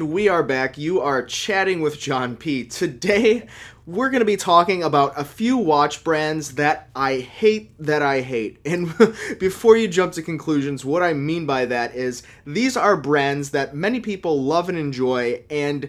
And we are back. You are chatting with John P. Today, we're going to be talking about a few watch brands that I hate. And before you jump to conclusions, what I mean by that is these are brands that many people love and enjoy, and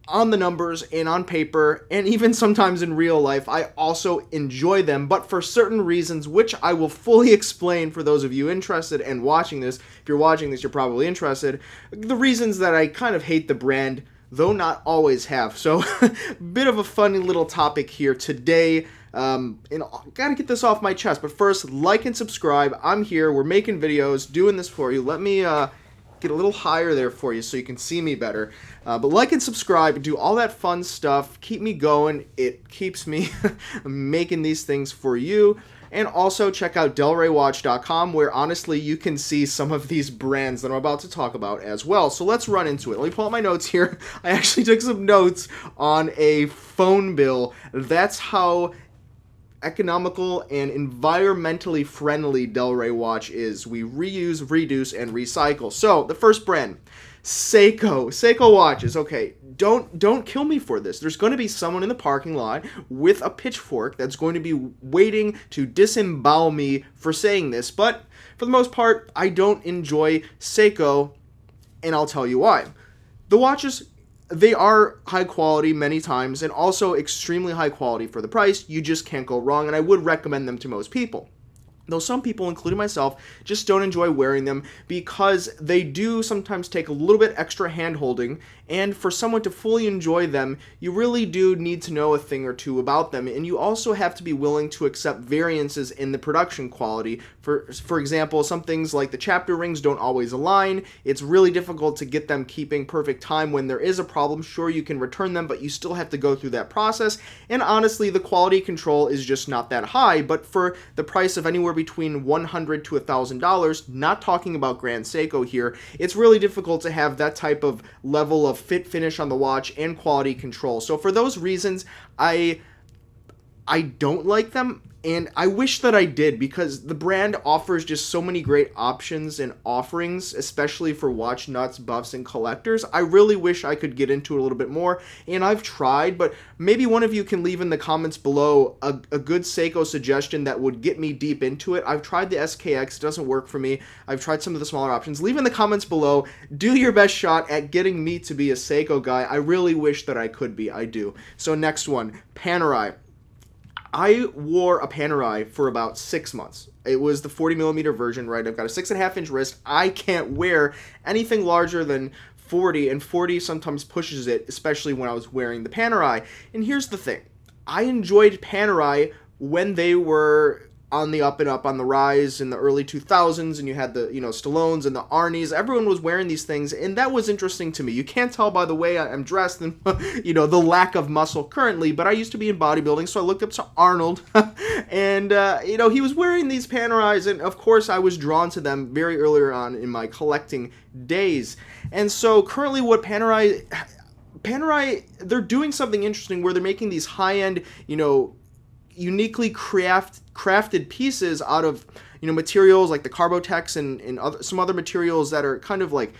on the numbers and on paper and even sometimes in real life, I also enjoy them, but for certain reasons, which I will fully explain for those of you interested and watching this. If you're watching this, you're probably interested. The reasons that I kind of hate the brand, though not always have. So, bit of a funny little topic here today. Gotta get this off my chest, but first, like and subscribe. I'm here, we're making videos, doing this for you. Let me, get a little higher there for you so you can see me better. But like and subscribe, do all that fun stuff, keep me going. It keeps me making these things for you. And also check out delraywatch.com, where honestly you can see some of these brands that I'm about to talk about as well. So let's run into it. Let me pull out my notes here. I actually took some notes on a phone bill. That's how economical and environmentally friendly Delray Watch is. We reuse, reduce, and recycle. So the first brand, Seiko watches. Okay, don't kill me for this. There's going to be someone in the parking lot with a pitchfork that's going to be waiting to disembowel me for saying this, but for the most part, I don't enjoy Seiko, and I'll tell you why. The watches, they are high quality many times, and also extremely high quality for the price. You just can't go wrong, and I would recommend them to most people. Though some people, including myself, just don't enjoy wearing them because they do sometimes take a little bit extra hand-holding, and for someone to fully enjoy them, you really do need to know a thing or two about them, and you also have to be willing to accept variances in the production quality. For example, some things like the chapter rings don't always align. It's really difficult to get them keeping perfect time when there is a problem. Sure, you can return them, but you still have to go through that process, and honestly, the quality control is just not that high, but for the price of anywhere between $100 to $1,000, not talking about Grand Seiko here, it's really difficult to have that type of level of fit finish on the watch and quality control. So for those reasons, I don't like them, and I wish that I did, because the brand offers just so many great options and offerings, especially for watch nuts, buffs, and collectors. I really wish I could get into it a little bit more, and I've tried, but maybe one of you can leave in the comments below a good Seiko suggestion that would get me deep into it. I've tried the SKX, it doesn't work for me. I've tried some of the smaller options. Leave in the comments below. Do your best shot at getting me to be a Seiko guy. I really wish that I could be. I do. So next one, Panerai. I wore a Panerai for about 6 months. It was the 40mm version, right? I've got a 6.5-inch wrist. I can't wear anything larger than 40, and 40 sometimes pushes it, especially when I was wearing the Panerai. And here's the thing. I enjoyed Panerai when they were on the up and up, on the rise in the early 2000s, and you had the, Stallones and the Arnies. Everyone was wearing these things, and that was interesting to me. You can't tell by the way I'm dressed and, the lack of muscle currently, but I used to be in bodybuilding, so I looked up to Arnold, and, he was wearing these Panerais, and of course I was drawn to them very earlier on in my collecting days. And so currently what Panerai, they're doing something interesting where they're making these high-end, uniquely crafted pieces out of materials like the Carbotex and some other materials that are kind of like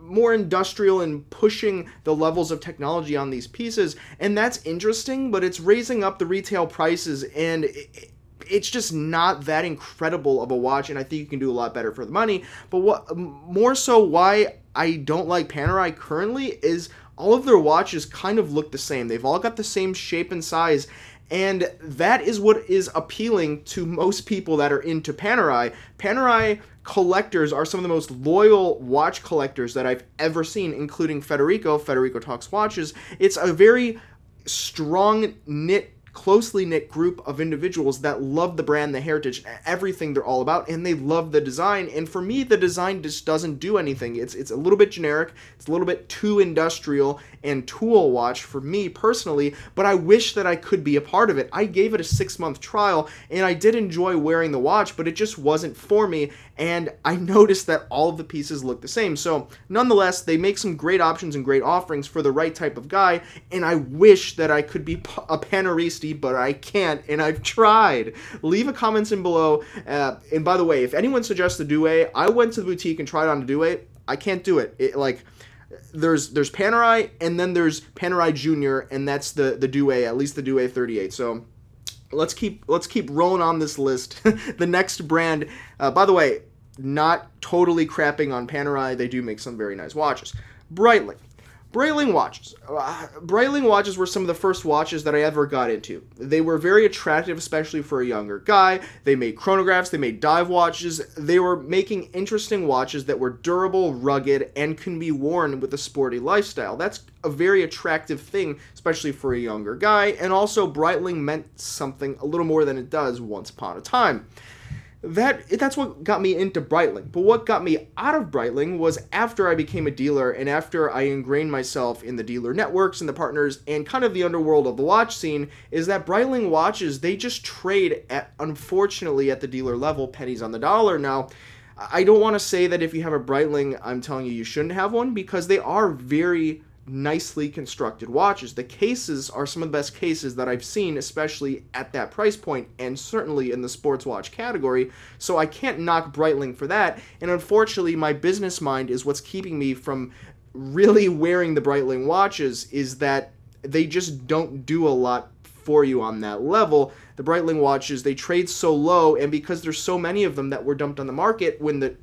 more industrial and pushing the levels of technology on these pieces, and that's interesting, but it's raising up the retail prices, and it's just not that incredible of a watch, and I think you can do a lot better for the money. But what more so why I don't like Panerai currently is all of their watches kind of look the same. They've all got the same shape and size, and that is what is appealing to most people that are into Panerai. Panerai collectors are some of the most loyal watch collectors that I've ever seen, including Federico. Federico Talks Watches. It's a very strong knit, closely knit group of individuals that love the brand, the heritage, everything they're all about, and they love the design. And for me, the design just doesn't do anything. It's a little bit generic, it's a little bit too industrial and tool watch for me personally, but I wish that I could be a part of it. I gave it a 6-month trial, and I did enjoy wearing the watch, but it just wasn't for me, and I noticed that all of the pieces look the same. So nonetheless, they make some great options and great offerings for the right type of guy, and I wish that I could be a Paneristi, but I can't, and I've tried. Leave a comment in below, and by the way, if anyone suggests the Douai, I went to the boutique and tried on a Douai. I can't do it. there's Panerai, and then there's Panerai Junior, and that's the Douai, at least the Douai 38. So let's keep rolling on this list. The next brand, by the way, not totally crapping on Panerai. They do make some very nice watches. Breitling. Breitling watches. Breitling watches were some of the first watches that I ever got into. They were very attractive, especially for a younger guy. They made chronographs, they made dive watches. They were making interesting watches that were durable, rugged, and can be worn with a sporty lifestyle. That's a very attractive thing, especially for a younger guy. And also, Breitling meant something a little more than it does once upon a time. That's what got me into Breitling. But what got me out of Breitling was after I became a dealer and after I ingrained myself in the dealer networks and the partners and kind of the underworld of the watch scene, is that Breitling watches, they just trade at, unfortunately, at the dealer level, pennies on the dollar. Now, I don't want to say that if you have a Breitling, I'm telling you shouldn't have one, because they are very nicely constructed watches. The cases are some of the best cases that I've seen, especially at that price point, and certainly in the sports watch category, so I can't knock Breitling for that. And unfortunately, my business mind is what's keeping me from really wearing the Breitling watches, is that they just don't do a lot for you on that level. The Breitling watches, they trade so low, and because there's so many of them that were dumped on the market when the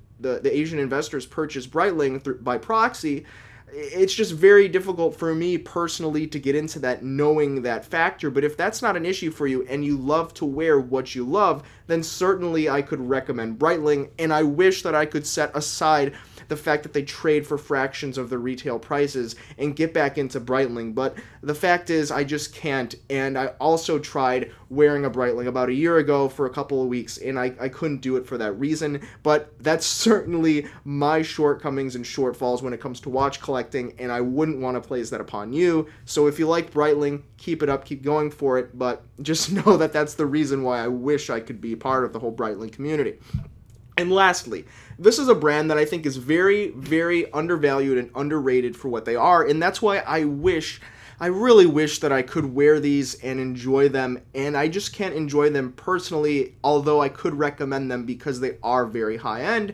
Asian investors purchased Breitling by proxy, it's just very difficult for me personally to get into that, knowing that factor. But if that's not an issue for you and you love to wear what you love, then certainly I could recommend Breitling. And I wish that I could set aside the fact that they trade for fractions of the retail prices and get back into Breitling. But the fact is, I just can't. And I also tried wearing a Breitling about a year ago for a couple of weeks, and I couldn't do it for that reason. But that's certainly my shortcomings and shortfalls when it comes to watch collecting, and I wouldn't want to place that upon you. So if you like Breitling, keep it up, keep going for it, but just know that that's the reason why I wish I could be part of the whole Breitling community. And lastly, this is a brand that I think is very, very undervalued and underrated for what they are, and that's why I really wish that I could wear these and enjoy them, and I just can't enjoy them personally, although I could recommend them because they are very high-end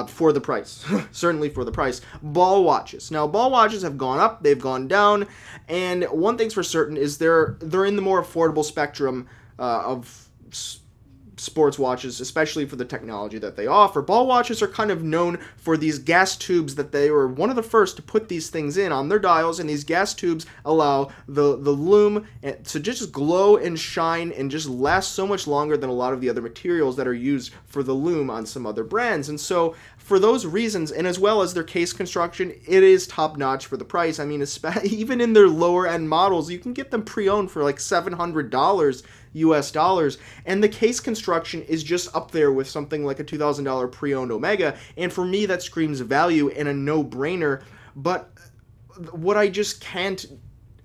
for the price. Certainly for the price. Ball watches. Now, ball watches have gone up, they've gone down, and one thing's for certain is they're in the more affordable spectrum of sports watches, especially for the technology that they offer. Ball watches are kind of known for these gas tubes that they were one of the first to put these things in on their dials, and these gas tubes allow the lume to just glow and shine and just last so much longer than a lot of the other materials that are used for the lume on some other brands. And so for those reasons, and as well as their case construction, it is top-notch for the price. I mean, even in their lower-end models, you can get them pre-owned for like $700 US dollars, and the case construction is just up there with something like a $2,000 pre-owned Omega, and for me that screams value and a no-brainer. But what I just can't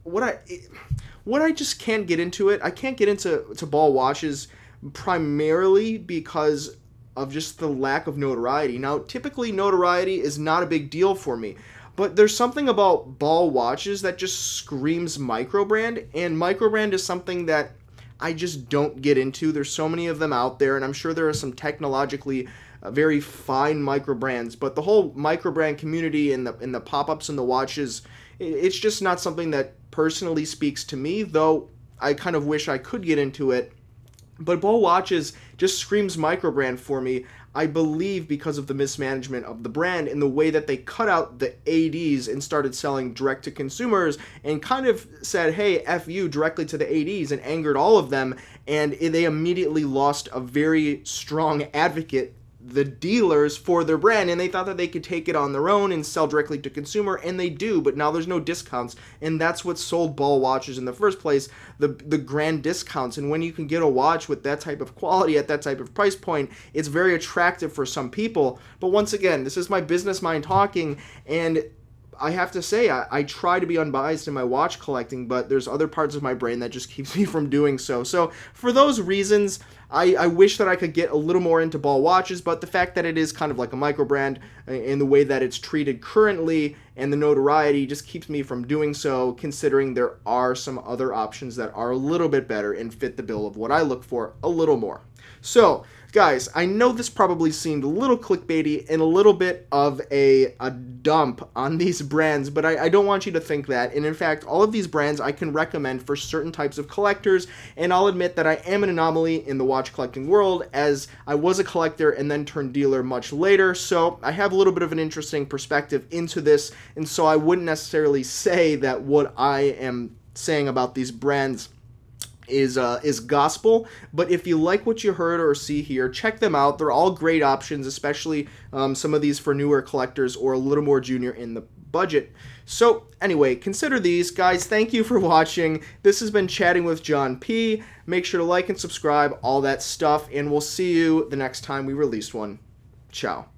get into it, I can't get into ball watches primarily because of just the lack of notoriety. Now, typically notoriety is not a big deal for me, but there's something about ball watches that just screams microbrand, and microbrand is something that I just don't get into. There's so many of them out there, and I'm sure there are some technologically very fine microbrands, but the whole microbrand community and the pop-ups and the watches, it's just not something that personally speaks to me, though I kind of wish I could get into it. But ball watches just screams microbrand for me, I believe, because of the mismanagement of the brand and the way that they cut out the ADs and started selling direct to consumers and kind of said, hey, F you, directly to the ADs, and angered all of them, and they immediately lost a very strong advocate, the dealers, for their brand, and they thought that they could take it on their own and sell directly to consumer, and they do, but now there's no discounts, and that's what sold ball watches in the first place, the grand discounts. And when you can get a watch with that type of quality at that type of price point, it's very attractive for some people. But once again, this is my business mind talking, and I have to say, I try to be unbiased in my watch collecting, but there's other parts of my brain that just keeps me from doing so. So for those reasons, I wish that I could get a little more into ball watches, but the fact that it is kind of like a micro brand in the way that it's treated currently and the notoriety just keeps me from doing so, considering there are some other options that are a little bit better and fit the bill of what I look for a little more. So, guys, I know this probably seemed a little clickbaity and a little bit of a dump on these brands, but I don't want you to think that. And in fact, all of these brands I can recommend for certain types of collectors, and I'll admit that I am an anomaly in the watch collecting world, as I was a collector and then turned dealer much later, so I have a little bit of an interesting perspective into this, and so I wouldn't necessarily say that what I am saying about these brands is gospel, but if you like what you heard or see here, check them out. They're all great options, especially some of these for newer collectors or a little more junior in the budget. So anyway, consider these. Guys, thank you for watching. This has been Chatting with John P. Make sure to like and subscribe, all that stuff, and we'll see you the next time we release one. Ciao.